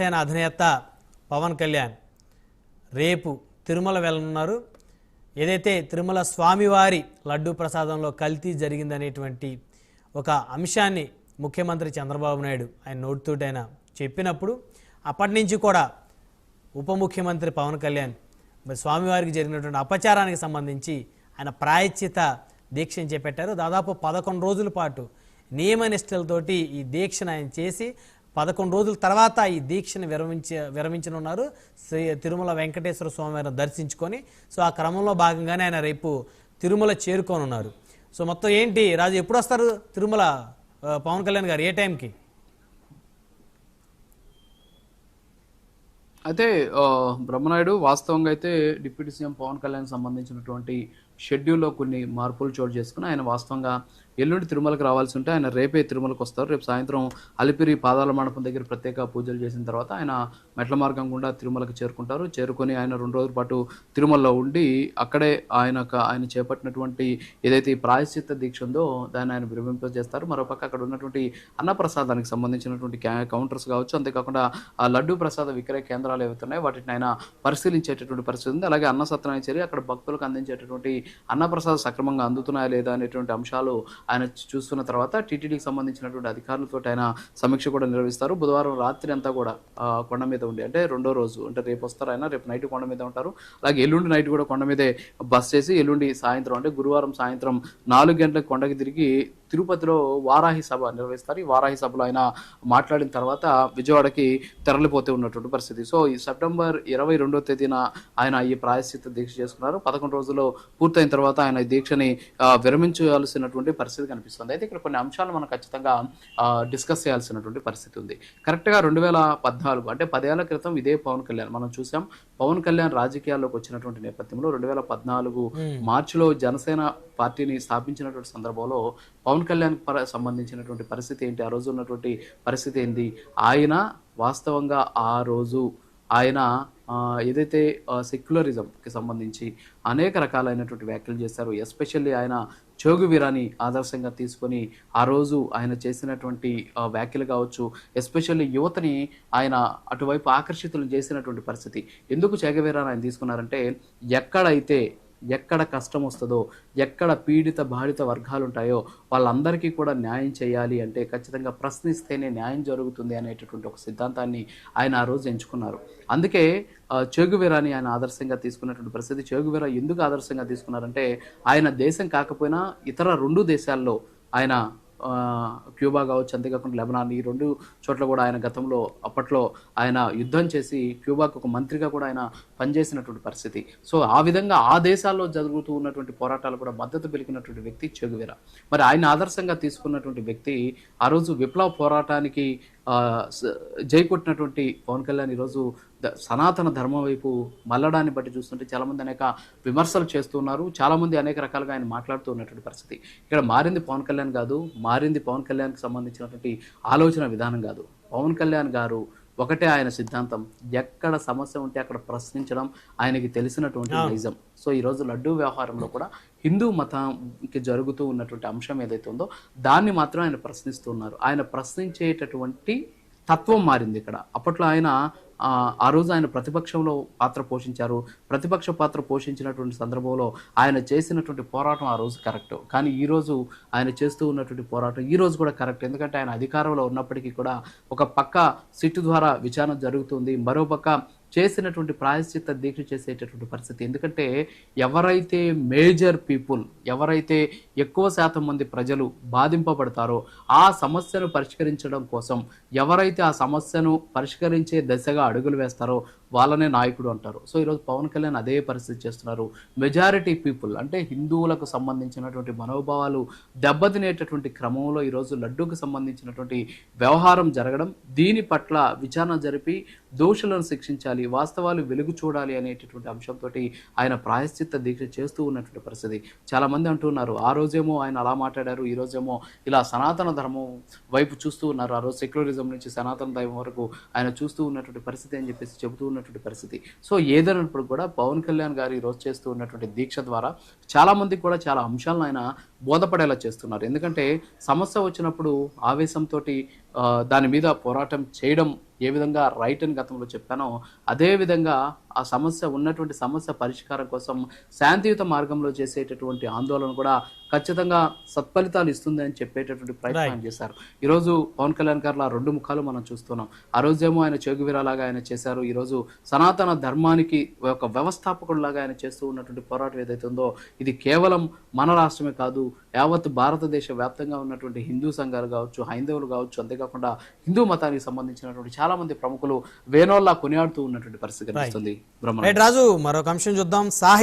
జనసేన అధినేత పవన్ కళ్యాణ్ రేపు తిరుమల వెళ్ళనున్నారు. ఏదైతే తిరుమల స్వామివారి లడ్డూ ప్రసాదంలో కల్తీ జరిగిందనేటువంటి ఒక అంశాన్ని ముఖ్యమంత్రి చంద్రబాబు నాయుడు ఆయన నోటితోటైనా చెప్పినప్పుడు అప్పటి నుంచి కూడా ఉప ముఖ్యమంత్రి పవన్ కళ్యాణ్ మరి స్వామివారికి జరిగినటువంటి అపచారానికి సంబంధించి ఆయన ప్రాయశ్చిత దీక్షను చేపట్టారు. దాదాపు 11 రోజుల పాటు నియమనిష్టలతోటి ఈ దీక్షను ఆయన చేసి 11 రోజుల తర్వాత ఈ దీక్షను విరమించనున్నారు. తిరుమల వెంకటేశ్వర స్వామివారిని దర్శించుకొని సో ఆ క్రమంలో భాగంగానే ఆయన రేపు తిరుమల చేరుకోనున్నారు. సో మొత్తం ఏంటి రాజు, ఎప్పుడు వస్తారు తిరుమల పవన్ కళ్యాణ్ గారు, ఏ టైంకి? అయితే బ్రహ్మనాయుడు వాస్తవంగా అయితే డిప్యూటీ సీఎం పవన్ కళ్యాణ్ సంబంధించినటువంటి షెడ్యూల్లో కొన్ని మార్పులు చోటు చేసుకుని ఆయన వాస్తవంగా ఎల్లుండి తిరుమలకు రావాల్సి ఉంటే ఆయన రేపే తిరుమలకు వస్తారు. రేపు సాయంత్రం అలిపిరి పాదాల మండపం దగ్గర ప్రత్యేక పూజలు చేసిన తర్వాత ఆయన మెట్ల మార్గం గుండా తిరుమలకు చేరుకుంటారు. చేరుకొని ఆయన 2 రోజుల పాటు తిరుమలలో ఉండి అక్కడే ఆయన చేపట్టినటువంటి ఏదైతే ఈ ప్రాయశ్చిత్త దీక్ష ఉందో దాన్ని ఆయన విరమింపజేస్తారు. మరోపక్క అక్కడ ఉన్నటువంటి అన్నప్రసాదానికి సంబంధించినటువంటి కౌంటర్స్ కావచ్చు, అంతేకాకుండా ఆ లడ్డూ ప్రసాద విక్రయ కేంద్రాలు ఏవైతున్నాయో వాటిని ఆయన పరిశీలించేటటువంటి పరిస్థితి ఉంది. అలాగే అన్న సత్యనారాయణ చేరి అక్కడ భక్తులకు అందించేటటువంటి అన్నప్రసాద సక్రమంగా అందుతున్నాయా లేదా అనేటువంటి అంశాలు ఆయన చూస్తున్న తర్వాత టీటీడీకి సంబంధించినటువంటి అధికారులతో ఆయన సమీక్ష కూడా నిర్వహిస్తారు. బుధవారం రాత్రి అంతా కూడా కొండ మీద ఉండి, అంటే 2వ రోజు అంటే రేపు వస్తారు ఆయన, రేపు నైట్ కొండ మీద ఉంటారు. అలాగే ఎల్లుండి నైట్ కూడా కొండ మీదే బస్ చేసి ఎల్లుండి సాయంత్రం అంటే గురువారం సాయంత్రం 4 గంటలకు కొండకి తిరిగి తిరుపతిలో వారాహి సభ నిర్వహిస్తారు. ఈ వారాహి సభలో ఆయన మాట్లాడిన తర్వాత విజయవాడకి తరలిపోతూ ఉన్నటువంటి పరిస్థితి. సో ఈ సెప్టెంబర్ 22వ తేదీన ఆయన ఈ ప్రాయశ్చిత్త దీక్ష చేసుకున్నారు. 11 రోజుల్లో పూర్తయిన తర్వాత ఆయన ఈ దీక్షని విరమించాల్సినటువంటి పరిస్థితి కనిపిస్తుంది. అయితే ఇక్కడ కొన్ని అంశాలు మనం ఖచ్చితంగా డిస్కస్ చేయాల్సినటువంటి పరిస్థితి ఉంది. కరెక్ట్గా 2014 అంటే 10 ఏళ్ల క్రితం ఇదే పవన్ కళ్యాణ్ మనం చూసాం. పవన్ కళ్యాణ్ రాజకీయాల్లోకి వచ్చినటువంటి నేపథ్యంలో 2014 మార్చిలో జనసేన పార్టీని స్థాపించినటువంటి సందర్భంలో పవన్ కళ్యాణ్ సంబంధించినటువంటి పరిస్థితి ఏంటి, ఆ రోజు ఉన్నటువంటి పరిస్థితి ఏంటి, ఆయన వాస్తవంగా ఆ రోజు ఆయన ఏదైతే సెక్యులరిజంకి సంబంధించి అనేక రకాలైనటువంటి వ్యాఖ్యలు చేశారు. ఎస్పెషల్లీ ఆయన చోగు వీరాని ఆదర్శంగా తీసుకొని ఆ రోజు ఆయన చేసినటువంటి వ్యాఖ్యలు కావచ్చు, ఎస్పెషల్లీ యువతని ఆయన అటువైపు ఆకర్షితులు చేసినటువంటి పరిస్థితి. ఎందుకు చోగువీరాని ఆయన తీసుకున్నారంటే ఎక్కడ కష్టం వస్తుందో, ఎక్కడ పీడిత బాధిత వర్గాలు ఉంటాయో వాళ్ళందరికీ కూడా న్యాయం చేయాలి అంటే ఖచ్చితంగా ప్రశ్నిస్తేనే న్యాయం జరుగుతుంది అనేటటువంటి ఒక సిద్ధాంతాన్ని ఆయన ఆ రోజు ఎంచుకున్నారు. అందుకే చోగువీరాని ఆయన ఆదర్శంగా తీసుకున్నటువంటి పరిస్థితి. చోగువీరా ఎందుకు ఆదర్శంగా తీసుకున్నారంటే ఆయన దేశం కాకపోయినా ఇతర 2 దేశాల్లో ఆయన క్యూబా కావచ్చు, అంతేకాకుండా లెబనాన్, ఈ 2 చోట్ల కూడా ఆయన గతంలో అప్పట్లో ఆయన యుద్ధం చేసి క్యూబాకు ఒక మంత్రిగా కూడా ఆయన పనిచేసినటువంటి పరిస్థితి. సో ఆ విధంగా ఆ దేశాల్లో జరుగుతూ ఉన్నటువంటి పోరాటాలు కూడా మద్దతు పలికినటువంటి వ్యక్తి చోగువీరా. మరి ఆయన ఆదర్శంగా తీసుకున్నటువంటి వ్యక్తి ఆ రోజు విప్లవ పోరాటానికి జై కొట్టినటువంటి పవన్ కళ్యాణ్ ఈరోజు సనాతన ధర్మం వైపు మళ్ళడాన్ని బట్టి చూస్తుంటే చాలామంది అనేక విమర్శలు చేస్తున్నారు. చాలామంది అనేక రకాలుగా ఆయన మాట్లాడుతూ ఉన్నటువంటి పరిస్థితి. ఇక్కడ మారింది పవన్ కళ్యాణ్ కాదు, మారింది పవన్ కళ్యాణ్కి సంబంధించినటువంటి ఆలోచన విధానం కాదు. పవన్ కళ్యాణ్ గారు ఒకటే ఆయన సిద్ధాంతం, ఎక్కడ సమస్య ఉంటే అక్కడ ప్రశ్నించడం ఆయనకి తెలిసినటువంటి నిజం. సో ఈరోజు లడ్డూ వ్యవహారంలో కూడా హిందూ మతంకి జరుగుతూ ఉన్నటువంటి అంశం ఏదైతే ఉందో దాన్ని మాత్రం ఆయన ప్రశ్నిస్తున్నారు. ఆయన ప్రశ్నించేటటువంటి తత్వం మారింది ఇక్కడ. అప్పట్లో ఆయన ఆ రోజు ఆయన ప్రతిపక్షంలో పాత్ర పోషించారు. ప్రతిపక్ష పాత్ర పోషించినటువంటి సందర్భంలో ఆయన చేసినటువంటి పోరాటం ఆ రోజు కరెక్ట్. కానీ ఈరోజు ఆయన చేస్తూ ఉన్నటువంటి పోరాటం ఈ రోజు కూడా కరెక్ట్. ఎందుకంటే ఆయన అధికారంలో ఉన్నప్పటికీ కూడా ఒక పక్క సిట్టు ద్వారా విచారణ జరుగుతుంది, మరోపక్క చేసినటువంటి ప్రాయశ్చిత్త దీక్ష చేసేటటువంటి పరిస్థితి. ఎందుకంటే ఎవరైతే మేజర్ పీపుల్, ఎవరైతే ఎక్కువ శాతం మంది ప్రజలు బాధింపబడతారో ఆ సమస్యను పరిష్కరించడం కోసం ఎవరైతే ఆ సమస్యను పరిష్కరించే దశగా అడుగులు వేస్తారో వాళ్ళనే నాయకుడు అంటారు. సో ఈరోజు పవన్ కళ్యాణ్ అదే పరిస్థితి చేస్తున్నారు. మెజారిటీ పీపుల్ అంటే హిందువులకు సంబంధించినటువంటి మనోభావాలు దెబ్బతినేటటువంటి క్రమంలో ఈరోజు లడ్డూకు సంబంధించినటువంటి వ్యవహారం జరగడం, దీని పట్ల విచారణ జరిపి దోషులను శిక్షించాలి, వాస్తవాలు వెలుగు చూడాలి అనేటటువంటి అంశంతో ఆయన ప్రాయశ్చిత్త దీక్ష చేస్తూ ఉన్నటువంటి పరిస్థితి. చాలా మంది అంటున్నారు ఆ రోజేమో ఆయన అలా మాట్లాడారు, ఈ రోజేమో ఇలా సనాతన ధర్మం వైపు చూస్తూ ఉన్నారు, ఆ రోజు సెక్యులరిజం నుంచి సనాతన ధర్మం వరకు ఆయన చూస్తూ ఉన్నటువంటి పరిస్థితి అని చెప్పేసి చెబుతూ ఉన్నటువంటి పరిస్థితి. సో ఏదైనప్పుడు కూడా పవన్ కళ్యాణ్ గారు ఈరోజు చేస్తూ ఉన్నటువంటి దీక్ష ద్వారా చాలా మందికి కూడా చాలా అంశాలను ఆయన బోధపడేలా చేస్తున్నారు. ఎందుకంటే సమస్య వచ్చినప్పుడు ఆవేశంతో దాని మీద పోరాటం చేయడం ఏ విధంగా రైట్ అని గతంలో చెప్పానో, అదే విధంగా ఆ ఉన్నటువంటి సమస్య పరిష్కారం కోసం శాంతియుత మార్గంలో చేసేటటువంటి ఆందోళన కూడా ఖచ్చితంగా సత్ఫలితాలు ఇస్తుంది అని చెప్పేటటువంటి ప్రయత్నం చేశారు. ఈరోజు పవన్ కళ్యాణ్ గారు 2 ముఖాలు మనం చూస్తున్నాం. ఆ రోజేమో ఆయన చేగువీరలాగా ఆయన చేశారు. ఈరోజు సనాతన ధర్మానికి ఒక వ్యవస్థాపకుడిలాగా ఆయన చేస్తూ ఉన్నటువంటి పోరాటం ఏదైతే ఉందో, ఇది కేవలం మన రాష్ట్రమే కాదు, యావత్ భారతదేశ వ్యాప్తంగా ఉన్నటువంటి హిందూ సంఘాలు కావచ్చు, హైందవులు కావచ్చు, అంతేకాకుండా హిందూ మతానికి సంబంధించినటువంటి చాలా మంది ప్రముఖులు వేణోల్లా కొనియాడుతూ ఉన్నటువంటి పరిస్థితి కనిపిస్తుంది. రాజు, మరొక అంశం చూద్దాం. సాహిత్య